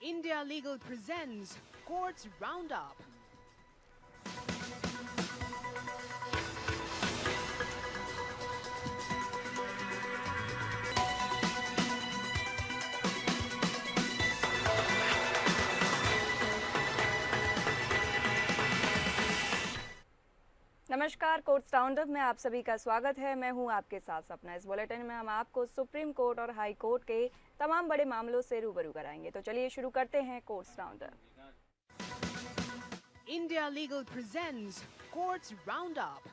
India Legal presents Courts Roundup. नमस्कार, courts roundup में आप सभी का स्वागत है। मैं हूं आपके साथ सपना। इस बुलेटिन में हम आपको सुप्रीम कोर्ट और हाई कोर्ट के तमाम बड़े मामलों से रूबरू कराएंगे। तो चलिए शुरू करते हैं courts roundup. India Legal presents Courts Roundup.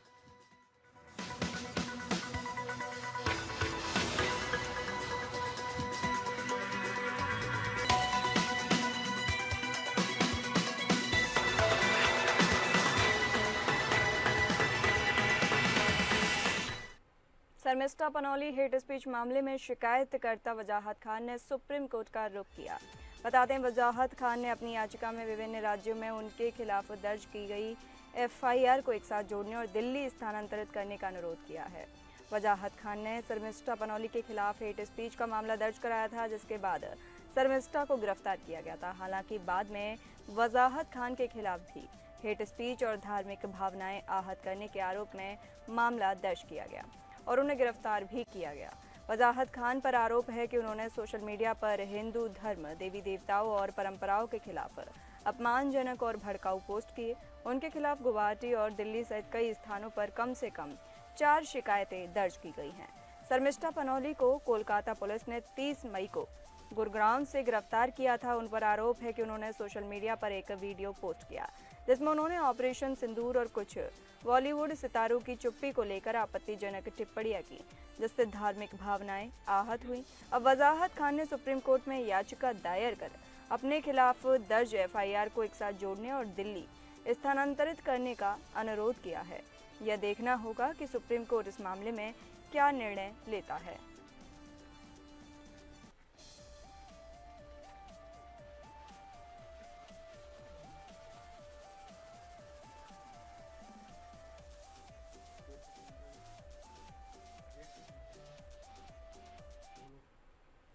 Sharmishtha Panoli hate speech मामले में शिकायतकर्ता वजाहत खान ने सुप्रीम कोर्ट का रुख किया। बताते हैं, वजाहत खान ने अपनी याचिका में विभिन्न राज्यों में उनके खिलाफ दर्ज की गई एफआईआर को एक साथ जोड़ने और दिल्ली स्थानांतरित करने का अनुरोध किया है। वजाहत खान ने शर्मिष्ठा पनौली के खिलाफ हेट स्पीच का मामला दर्ज कराया था, जिसके बाद शर्मिष्ठा को गिरफ्तार किया गया था। हालांकि बाद में वजाहत खान के खिलाफ भी हेट स्पीच और धार्मिक भावनाएं आहत करने के आरोप में मामला दर्ज किया गया और उन्हें गिरफ्तार भी किया गया। वजाहत खान पर आरोप है कि उन्होंने सोशल मीडिया पर हिंदू धर्म, देवी देवताओं और परंपराओं के खिलाफ अपमानजनक और भड़काऊ पोस्ट किए। उनके खिलाफ गुवाहाटी और दिल्ली सहित कई स्थानों पर कम से कम 4 शिकायतें दर्ज की गई हैं। शर्मिष्ठा पनौली को कोलकाता पुलिस ने 30 मई को गुरुग्राम से गिरफ्तार किया था। उन पर आरोप है कि उन्होंने सोशल मीडिया पर एक वीडियो पोस्ट किया, जिसमें उन्होंने ऑपरेशन सिंदूर और कुछ बॉलीवुड सितारों की चुप्पी को लेकर आपत्तिजनक टिप्पणियां की, जिससे धार्मिक भावनाएं आहत हुई। अब वजाहत खान ने सुप्रीम कोर्ट में याचिका दायर कर अपने खिलाफ दर्ज एफआईआर को एक साथ जोड़ने और दिल्ली स्थानांतरित करने का अनुरोध किया है। यह देखना होगा कि सुप्रीम कोर्ट इस मामले में क्या निर्णय लेता है।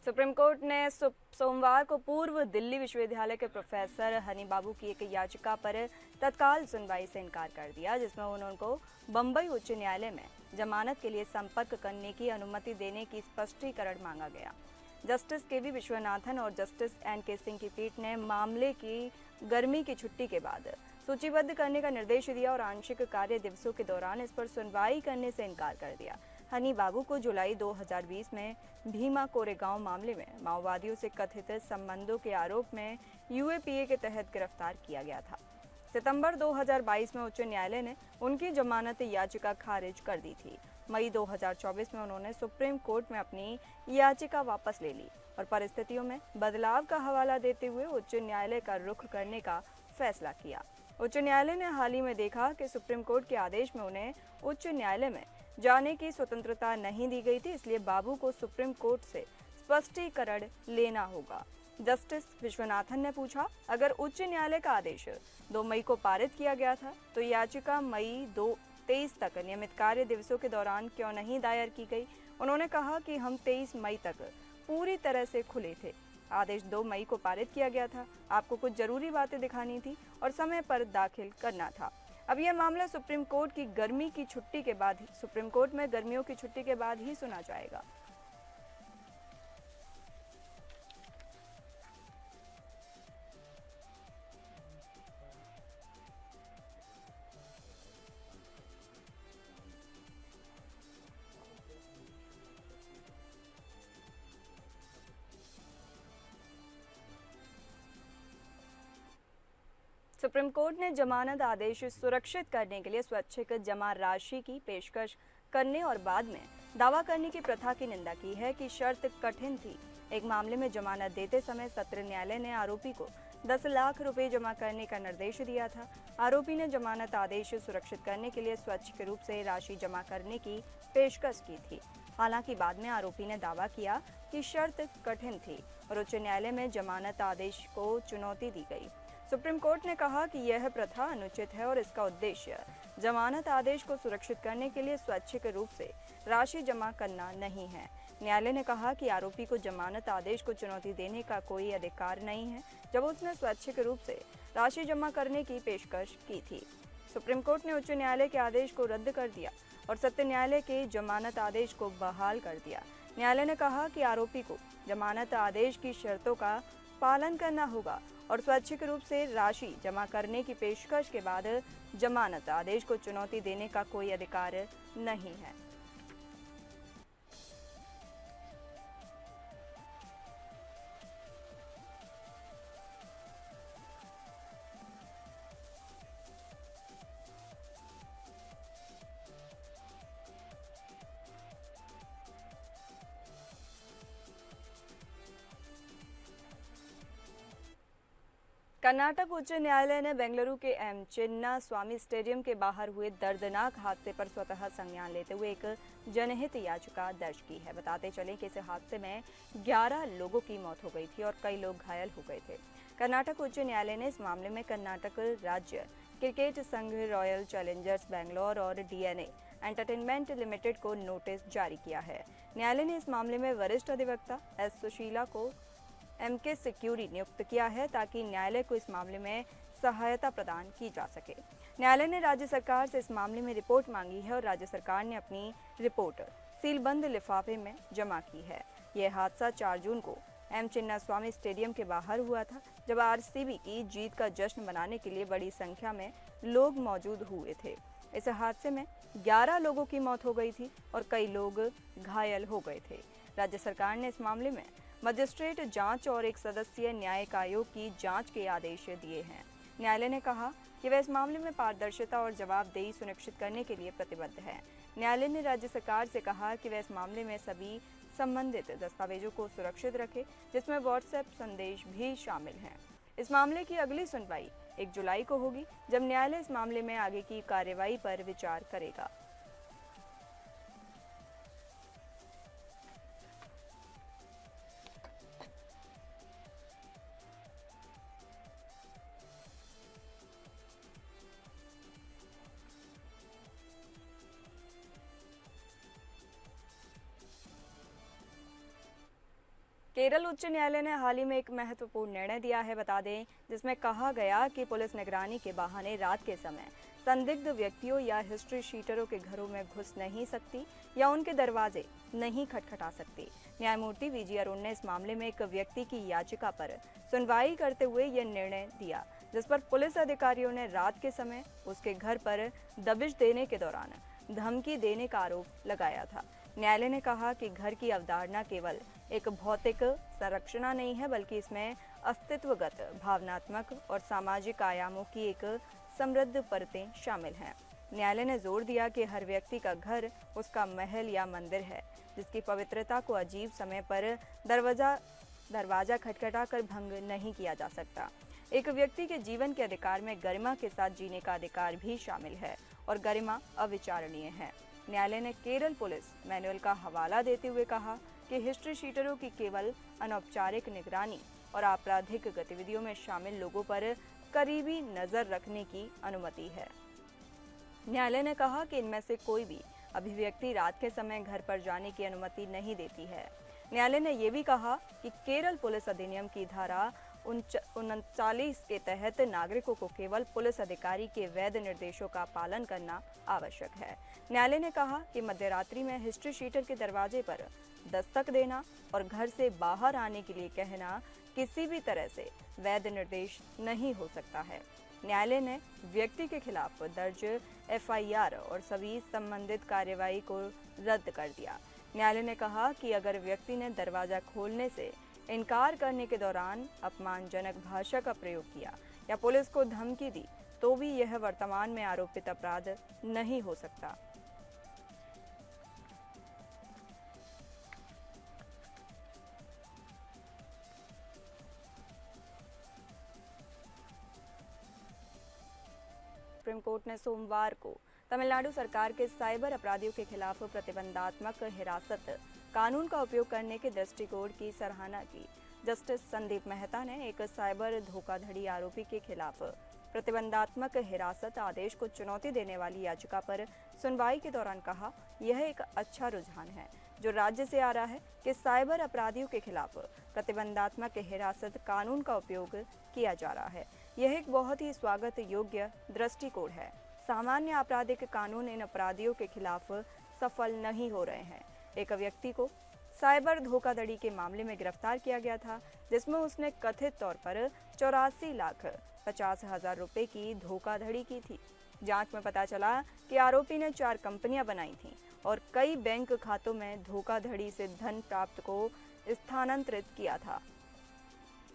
सुप्रीम कोर्ट ने सोमवार को पूर्व दिल्ली विश्वविद्यालय के प्रोफेसर हनी बाबू की एक याचिका पर तत्काल सुनवाई से इनकार कर दिया, जिसमें उनको बंबई उच्च न्यायालय में जमानत के लिए संपर्क करने की अनुमति देने की स्पष्टीकरण मांगा गया। जस्टिस केवी विश्वनाथन और जस्टिस एन.के. सिंह की पीठ ने मामले की गर्मी की छुट्टी के बाद सूचीबद्ध करने का निर्देश दिया और आंशिक कार्य दिवसों के दौरान इस पर सुनवाई करने से इनकार कर दिया। हनी बाबू को जुलाई 2020 में भीमा कोरेगांव मामले में माओवादियों से कथित संबंधों के आरोप में यूएपीए के तहत गिरफ्तार किया गया था। सितंबर 2022 में उच्च न्यायालय ने उनकी जमानत याचिका खारिज कर दी थी। मई 2024 में उन्होंने सुप्रीम कोर्ट में अपनी याचिका वापस ले ली और परिस्थितियों में बदलाव का हवाला देते हुए उच्च न्यायालय का रुख करने का फैसला किया। उच्च न्यायालय ने हाल ही में देखा कि सुप्रीम कोर्ट के आदेश में उन्हें उच्च न्यायालय में जाने की स्वतंत्रता नहीं दी गई थी, इसलिए बाबू को सुप्रीम कोर्ट से स्पष्टीकरण लेना होगा। जस्टिस विश्वनाथन ने पूछा, अगर उच्च न्यायालय का आदेश 2 मई को पारित किया गया था तो याचिका मई 23 तक नियमित कार्य दिवसों के दौरान क्यों नहीं दायर की गई। उन्होंने कहा कि हम 23 मई तक पूरी तरह से खुले थे। आदेश 2 मई को पारित किया गया था। आपको कुछ जरूरी बातें दिखानी थी और समय पर दाखिल करना था। अब यह मामला सुप्रीम कोर्ट की गर्मियों की छुट्टी के बाद ही सुना जाएगा। सुप्रीम कोर्ट ने जमानत आदेश सुरक्षित करने के लिए स्वैच्छिक जमा राशि की पेशकश करने और बाद में दावा करने की प्रथा की निंदा की है कि शर्त कठिन थी। एक मामले में जमानत देते समय सत्र न्यायालय ने आरोपी को 10 लाख रुपए जमा करने का निर्देश दिया था। आरोपी ने जमानत आदेश सुरक्षित करने के लिए स्वैच्छिक रूप से राशि जमा करने की पेशकश की थी। हालांकि बाद में आरोपी ने दावा किया कि शर्त कठिन थी और उच्च न्यायालय में जमानत आदेश को चुनौती दी गई। सुप्रीम कोर्ट ने कहा कि यह प्रथा अनुचित है और इसका उद्देश्य जमानत आदेश को सुरक्षित करने के लिए स्वैच्छिक रूप से राशि जमा करना नहीं है। न्यायालय ने कहा कि आरोपी को जमानत आदेश को चुनौती देने का कोई अधिकार नहीं है जब उसने स्वैच्छिक रूप से राशि जमा करने की पेशकश की थी। सुप्रीम कोर्ट ने उच्च न्यायालय के आदेश को रद्द कर दिया और सत्य न्यायालय के जमानत आदेश को बहाल कर दिया। न्यायालय ने कहा कि आरोपी को जमानत आदेश की शर्तों का पालन करना होगा और स्वैच्छिक रूप से राशि जमा करने की पेशकश के बाद जमानत आदेश को चुनौती देने का कोई अधिकार नहीं है। कर्नाटक उच्च न्यायालय ने बेंगलुरु के एम चिन्ना स्वामी स्टेडियम के बाहर हुए दर्दनाक हादसे पर स्वतः संज्ञान लेते हुए एक जनहित याचिका दर्ज की है। बताते चलें कि इस हादसे में 11 लोगों की मौत हो गई थी और कई लोग घायल हो गए थे। कर्नाटक उच्च न्यायालय ने इस मामले में कर्नाटक राज्य क्रिकेट संघ, रॉयल चैलेंजर्स बैंगलोर और डीएनए एंटरटेनमेंट लिमिटेड को नोटिस जारी किया है। न्यायालय ने इस मामले में वरिष्ठ अधिवक्ता एस सुशीला को एमके सिक्यूरी नियुक्त किया है ताकि न्यायालय को इस मामले में सहायता प्रदान की जा सके। न्यायालय ने राज्य सरकार से इस मामले में रिपोर्ट मांगी है और राज्य सरकार ने अपनी रिपोर्ट सीलबंद लिफाफे में जमा की है। यह हादसा 4 जून को एम चिन्ना स्वामी स्टेडियम के बाहर हुआ था, जब आरसीबी की जीत का जश्न मनाने के लिए बड़ी संख्या में लोग मौजूद हुए थे। इस हादसे में 11 लोगों की मौत हो गई थी और कई लोग घायल हो गए थे। राज्य सरकार ने इस मामले में मजिस्ट्रेट जांच और एक सदस्यीय न्यायिक आयोग की जांच के आदेश दिए हैं। न्यायालय ने कहा कि वह इस मामले में पारदर्शिता और जवाबदेही सुनिश्चित करने के लिए प्रतिबद्ध है। न्यायालय ने राज्य सरकार से कहा कि वह इस मामले में सभी संबंधित दस्तावेजों को सुरक्षित रखे, जिसमें व्हाट्सएप संदेश भी शामिल हैं। इस मामले की अगली सुनवाई 1 जुलाई को होगी, जब न्यायालय इस मामले में आगे की कार्रवाई पर विचार करेगा। केरल उच्च न्यायालय ने हाल ही में एक महत्वपूर्ण निर्णय दिया है, बता दें, जिसमें कहा गया कि पुलिस निगरानी के बहाने रात के समय संदिग्ध व्यक्तियों या हिस्ट्री शीटरों के घरों में घुस नहीं सकती या उनके दरवाजे नहीं खटखटा सकती। न्यायमूर्ति वीजी अरुण ने इस मामले में एक व्यक्ति की याचिका पर सुनवाई करते हुए यह निर्णय दिया, जिस पर पुलिस अधिकारियों ने रात के समय उसके घर पर दबिश देने के दौरान धमकी देने का आरोप लगाया था। न्यायालय ने कहा कि घर की अवधारणा केवल एक भौतिक संरचना नहीं है, बल्कि इसमें अस्तित्वगत, भावनात्मक और सामाजिक आयामों की एक समृद्ध परतें शामिल हैं। न्यायालय ने जोर दिया कि हर व्यक्ति का घर उसका महल या मंदिर है, जिसकी पवित्रता को अजीब समय पर दरवाजा खटखटा कर भंग नहीं किया जा सकता। एक व्यक्ति के जीवन के अधिकार में गरिमा के साथ जीने का अधिकार भी शामिल है और गरिमा अविचारणीय है। न्यायालय ने केरल पुलिस मैनुअल का हवाला देते हुए कहा कि हिस्ट्री शीटरों की केवल अनौपचारिक निगरानी और आपराधिक गतिविधियों में शामिल लोगों पर करीबी नजर रखने की अनुमति है। न्यायालय ने कहा कि इनमें से कोई भी अभिव्यक्ति रात के समय घर पर जाने की अनुमति नहीं देती है। न्यायालय ने यह भी कहा कि केरल पुलिस अधिनियम की धारा 39 के तहत नागरिकों को केवल पुलिस अधिकारी के वैध निर्देशों का पालन करना आवश्यक है। न्यायालय ने कहा कि मध्यरात्रि में हिस्ट्री शीटर के दरवाजे पर दस्तक देना और घर से बाहर आने के लिए कहना किसी भी तरह से वैध निर्देश नहीं हो सकता है। न्यायालय ने व्यक्ति के खिलाफ दर्ज एफआईआर और सभी संबंधित कार्यवाही को रद्द कर दिया। न्यायालय ने कहा कि अगर व्यक्ति ने दरवाजा खोलने से इनकार करने के दौरान अपमानजनक भाषा का प्रयोग किया या पुलिस को धमकी दी, तो भी यह वर्तमान में आरोपित अपराध नहीं हो सकता। सुप्रीम कोर्ट ने सोमवार को तमिलनाडु सरकार के साइबर अपराधियों के खिलाफ प्रतिबंधात्मक हिरासत कानून का उपयोग करने के दृष्टिकोण की सराहना की। जस्टिस संदीप मेहता ने एक साइबर धोखाधड़ी आरोपी के खिलाफ प्रतिबंधात्मक हिरासत आदेश को चुनौती देने वाली याचिका पर सुनवाई के दौरान कहा, यह एक अच्छा रुझान है। जो राज्य से आ रहा है कि साइबर अपराधियों के खिलाफ प्रतिबंधात्मक हिरासत कानून का उपयोग किया जा रहा है। यह एक बहुत ही स्वागत योग्य दृष्टिकोण है। सामान्य आपराधिक कानून इन अपराधियों के खिलाफ सफल नहीं हो रहे हैं। एक व्यक्ति को साइबर धोखाधड़ी के मामले में गिरफ्तार किया गया था, जिसमें उसने कथित तौर पर 84,50,000 रुपए की धोखाधड़ी की थी। जांच में पता चला कि आरोपी ने 4 कंपनियां बनाई थीं और कई बैंक खातों में धोखाधड़ी से धन प्राप्त को स्थानांतरित किया था।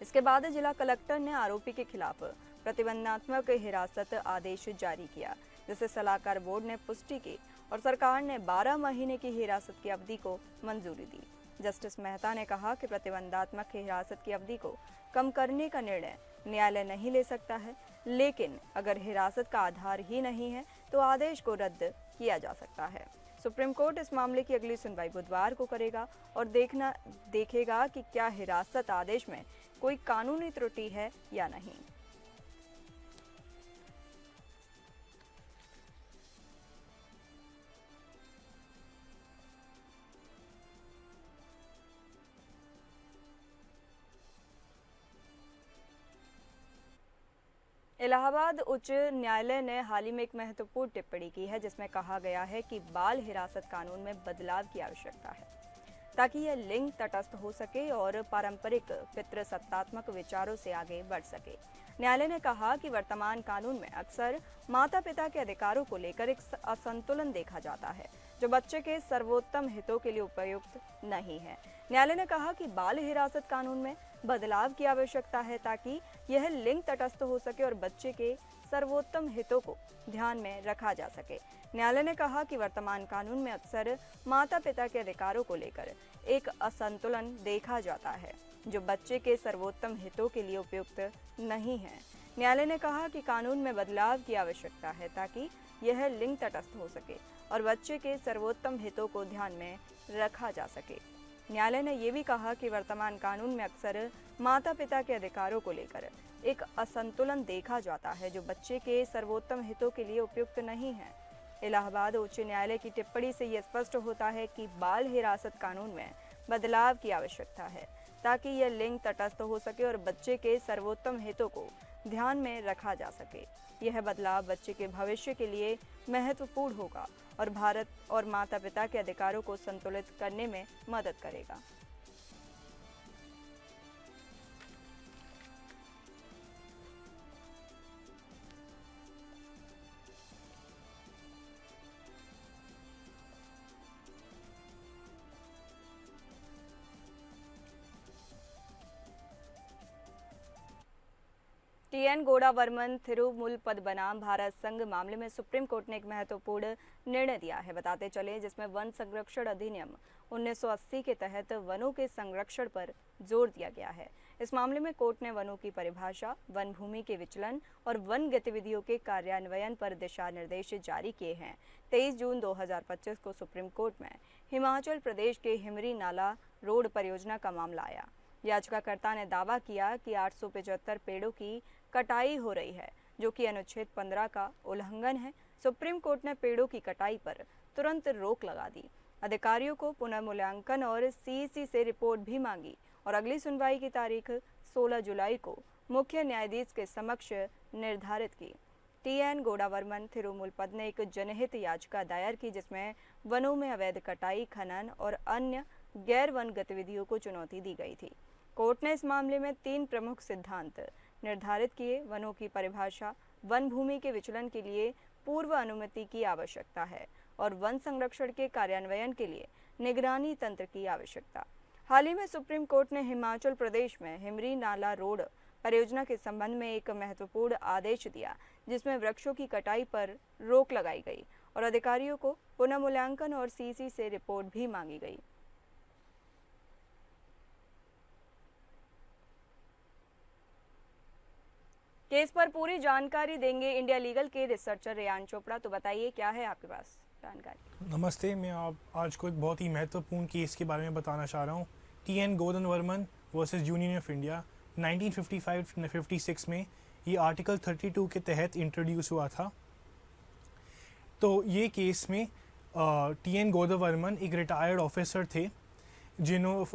इसके बाद जिला कलेक्टर ने आरोपी के खिलाफ प्रतिबंधात्मक हिरासत आदेश जारी किया, जिसे सलाहकार बोर्ड ने पुष्टि की और सरकार ने 12 महीने की हिरासत की अवधि को मंजूरी दी। जस्टिस मेहता ने कहा कि प्रतिबंधात्मक हिरासत की अवधि को कम करने का निर्णय न्यायालय नहीं ले सकता है, लेकिन अगर हिरासत का आधार ही नहीं है तो आदेश को रद्द किया जा सकता है। सुप्रीम कोर्ट इस मामले की अगली सुनवाई बुधवार को करेगा और देखेगा कि क्या हिरासत आदेश में कोई कानूनी त्रुटि है या नहीं। इलाहाबाद उच्च न्यायालय ने हाल ही में एक महत्वपूर्ण टिप्पणी की है, जिसमें कहा गया है कि बाल हिरासत कानून में बदलाव की आवश्यकता है ताकि यह लिंग तटस्थ हो सके और पारंपरिक पितृसत्तात्मक विचारों से आगे बढ़ सके। न्यायालय ने कहा कि वर्तमान कानून में अक्सर माता पिता के अधिकारों को लेकर एक असंतुलन देखा जाता है, जो बच्चे के सर्वोत्तम हितों के लिए उपयुक्त नहीं है। न्यायालय ने कहा कि बाल हिरासत कानून में बदलाव की आवश्यकता है ताकि यह लिंग तटस्थ हो सके और बच्चे के सर्वोत्तम हितों को ध्यान में रखा जा सके। न्यायालय ने कहा कि वर्तमान कानून में अक्सर माता पिता के अधिकारों को लेकर एक असंतुलन देखा जाता है, जो बच्चे के सर्वोत्तम हितों के लिए उपयुक्त नहीं है। न्यायालय ने कहा कि कानून में बदलाव की आवश्यकता है ताकि यह लिंग तटस्थ हो सके और बच्चे के सर्वोत्तम हितों को ध्यान में रखा जा सके। न्यायालय ने यह भी कहा कि वर्तमान कानून में अक्सर माता पिता के अधिकारों को लेकर एक असंतुलन देखा जाता है, जो बच्चे के सर्वोत्तम हितों के लिए उपयुक्त नहीं है। इलाहाबाद उच्च न्यायालय की टिप्पणी से यह स्पष्ट होता है कि बाल हिरासत कानून में बदलाव की आवश्यकता है ताकि यह लिंग तटस्थ हो सके और बच्चे के सर्वोत्तम हितों को ध्यान में रखा जा सके। यह बदलाव बच्चे के भविष्य के लिए महत्वपूर्ण होगा और भारत और माता पिता के अधिकारों को संतुलित करने में मदद करेगा। टीएन गोडावर्मन थिरुमुल पद बनाम भारत संघ मामले में सुप्रीम कोर्ट ने एक महत्वपूर्ण निर्णय दिया है। बताते चले जिसमें वन संरक्षण अधिनियम 1980 के तहत वनों के संरक्षण पर जोर दिया गया है। इस मामले में कोर्ट ने वनों की परिभाषा, वन भूमि के विचलन और वन गतिविधियों के कार्यान्वयन पर दिशा निर्देश जारी किए हैं। 23 जून 2025 को सुप्रीम कोर्ट में हिमाचल प्रदेश के हिमरी नाला रोड परियोजना का मामला आया। याचिकाकर्ता ने दावा किया कि 875 पेड़ों की कटाई हो रही है, जो कि अनुच्छेद 15 का उल्लंघन है। सुप्रीम कोर्ट ने पेड़ों की कटाई पर तुरंत रोक लगा दी, अधिकारियों को पुनर्मूल्यांकन और सीईसी से रिपोर्ट भी मांगी और अगली सुनवाई की तारीख 16 जुलाई को मुख्य न्यायाधीश के समक्ष निर्धारित की। टीएन गोडावर्मन थिरुमुल पद ने एक जनहित याचिका दायर की, जिसमें वनों में अवैध कटाई, खनन और अन्य गैर वन गतिविधियों को चुनौती दी गई थी। कोर्ट ने इस मामले में 3 प्रमुख सिद्धांत निर्धारित किए। वनों की परिभाषा, वन भूमि के विचलन के लिए पूर्व अनुमति की आवश्यकता है और वन संरक्षण के कार्यान्वयन के लिए निगरानी तंत्र की आवश्यकता। हाल ही में सुप्रीम कोर्ट ने हिमाचल प्रदेश में हिमरी नाला रोड परियोजना के संबंध में एक महत्वपूर्ण आदेश दिया, जिसमें वृक्षों की कटाई पर रोक लगाई गई और अधिकारियों को पुनर्मूल्यांकन और सीसी से रिपोर्ट भी मांगी गई। केस पर पूरी जानकारी देंगे इंडिया लीगल के रिसर्चर रेयान चोपड़ा। तो बताइए, क्या है आपके पास जानकारी? नमस्ते, मैं आज को एक बहुत ही महत्वपूर्ण केस के बारे में बताना चाह रहा हूँ। TN Godavarman versus union of India 1955-56 में ये आर्टिकल 32 के तहत इंट्रोड्यूस हुआ था। तो ये केस में TN गोदवर्मन एक रिटायर्ड ऑफिसर थे,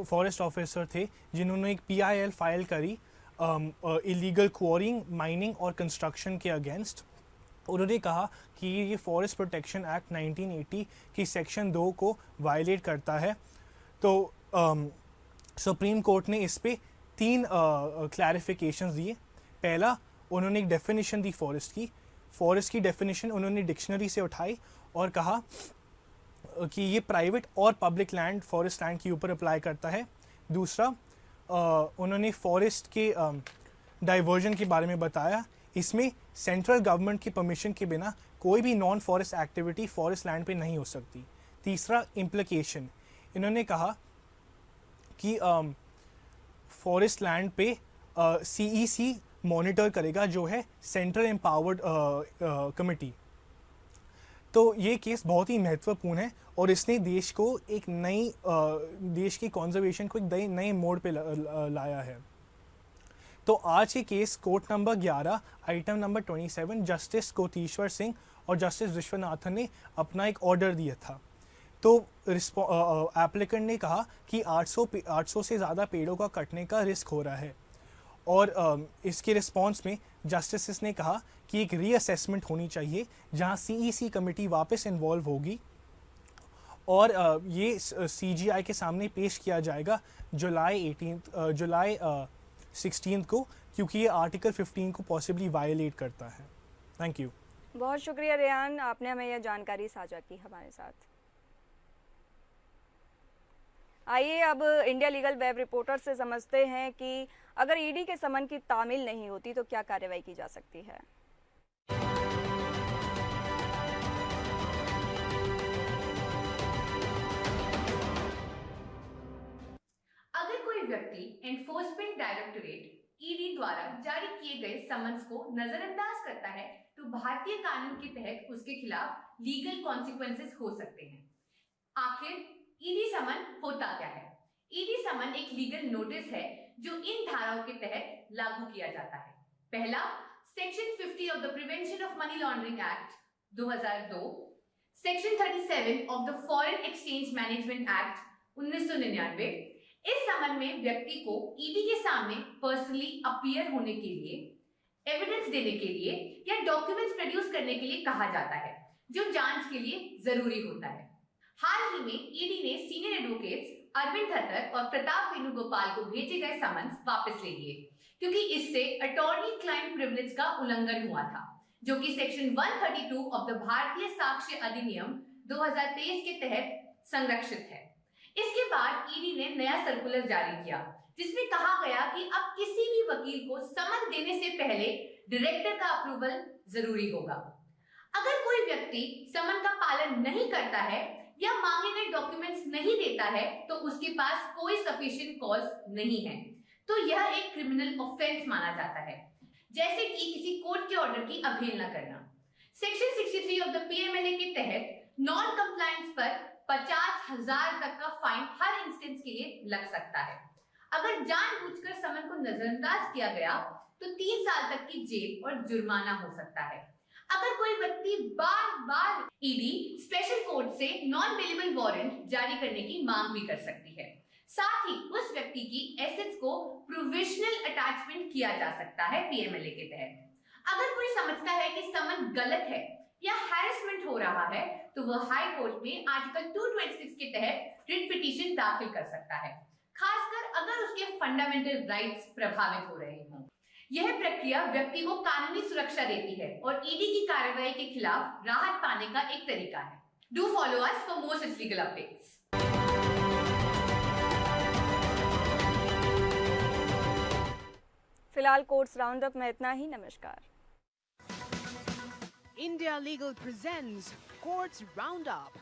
फॉरेस्ट ऑफिसर थे, जिन्होंने एक PIL फाइल करी इलीगल क्वारिंग, माइनिंग और कंस्ट्रक्शन के अगेंस्ट। उन्होंने कहा कि ये फॉरेस्ट प्रोटेक्शन एक्ट 1980 की सेक्शन 2 को वायलेट करता है। तो सुप्रीम कोर्ट ने इस पे 3 क्लैरिफिकेशंस दिए। पहला, उन्होंने एक डेफिनेशन दी फॉरेस्ट की डेफिनेशन उन्होंने डिक्शनरी से उठाई और कहा कि ये प्राइवेट और पब्लिक लैंड, फॉरेस्ट लैंड के ऊपर अप्लाई करता है। दूसरा, उन्होंने फॉरेस्ट के डाइवर्जन के बारे में बताया, इसमें सेंट्रल गवर्नमेंट की परमिशन के बिना कोई भी non forest activity forest land पे नहीं हो सकती। तीसरा, इम्प्लीकेशन, इन्होंने कहा कि फॉरेस्ट लैंड पे CEC मॉनिटर करेगा, जो है सेंट्रल एम्पावर्ड कमिटी। तो ये केस बहुत ही महत्वपूर्ण है और इसने देश को एक नई देश की कॉन्जर्वेशन को एक नए मोड़ पे लाया है। तो आज ये case court number 11 item number 27 justice Koteshwar Singh और जस्टिस विश्वनाथन ने अपना एक ऑर्डर दिया था। तो एप्लीकेंट ने कहा कि 800 से ज़्यादा पेड़ों का कटने का रिस्क हो रहा है और इसके रिस्पॉन्स में जस्टिस ने कहा कि एक रीअसेसमेंट होनी चाहिए जहां CEC कमेटी वापस इन्वॉल्व होगी और ये CGI के सामने पेश किया जाएगा जुलाई 16 को, क्योंकि ये आर्टिकल 15 को पॉसिबली वायलेट करता है। Thank you. बहुत शुक्रिया रेहान, आपने हमें यह जानकारी साझा की हमारे साथ। आइए अब इंडिया लीगल वेब रिपोर्टर से समझते हैं कि अगर ईडी के समन की तामील नहीं होती तो क्या कार्रवाई की जा सकती है। अगर कोई व्यक्ति एनफोर्समेंट डायरेक्टोरेट ईडी द्वारा जारी किए गए समन्स को नजरअंदाज करता है तो भारतीय कानून के तहत उसके खिलाफ लीगल कॉन्सिक्वेंसेस हो सकते हैं। आखिर ईडी समन होता क्या है? ईडी समन एक लीगल नोटिस है जो इन धाराओं के तहत लागू किया जाता है। पहला, section 50 of the prevention of money laundering act 2002, section 37 of the foreign exchange management act 1999। इस समन में व्यक्ति को ईडी के सामने पर्सनली अपीयर होने के लिए, एविडेंस देने के लिए या डॉक्यूमेंट्स प्रोड्यूस करने के लिए कहा जाता है, जो जांच के लिए जरूरी होता है। हाल ही में ईडी ने सीनियर एडवोकेट्स अरविंद खत्तर और प्रताप वेणुगोपाल को भेजे गए समन्स वापस ले लिए, क्योंकि इससे अटॉर्नी क्लाइंट प्रिविलेज का उल्लंघन हुआ था, जो कि सेक्शन 132 ऑफ द भारतीय साक्ष्य अधिनियम 2023 के तहत संरक्षित है। इसके बाद ईडी ने नया सर्कुलर जारी किया, जिसमें कहा गया कि अब किसी भी वकील को समन देने से पहले डायरेक्टर का अप्रूवल जरूरी होगा। अगर कोई व्यक्ति समन का पालन नहीं करता है या मांगे गए डॉक्यूमेंट्स नहीं देता है तो उसके पास कोई सफिशिएंट कॉज नहीं है, तो यह एक क्रिमिनल ऑफेंस माना जाता है, जैसे कि किसी कोर्ट के ऑर्डर की अवहेलना करना। सेक्शन 63 ऑफ द PMLA के तहत नॉन कंप्लायंस पर 50,000 तक का फाइन हर इंस्टेंस के लिए लग सकता है। अगर जानबूझकर समन को नजरअंदाज किया गया तो 3 साल तक की जेल और जुर्माना हो सकता है। अगर कोई व्यक्ति बार बार ईडी स्पेशल कोर्ट से नॉन बेलेबल वारंट जारी करने की मांग भी कर सकती है। साथ ही उस व्यक्ति की एसेट्स को प्रोविजनल अटैचमेंट किया जा सकता है PMLA के तहत। अगर कोई समझता है कि समन गलत है या हैरेसमेंट हो रहा है तो वह हाई कोर्ट में आर्टिकल 226 के तहत रिट पिटीशन दाखिल कर सकता है, खासकर अगर उसके फंडामेंटल राइट्स प्रभावित हो रहे हों। यह प्रक्रिया व्यक्ति को कानूनी सुरक्षा देती है और ईडी की कार्रवाई के खिलाफ राहत पाने का एक तरीका है। Do follow us for more such legal updates. फिलहाल कोर्ट्स राउंडअप में इतना ही। नमस्कार। India Legal presents Courts Roundup.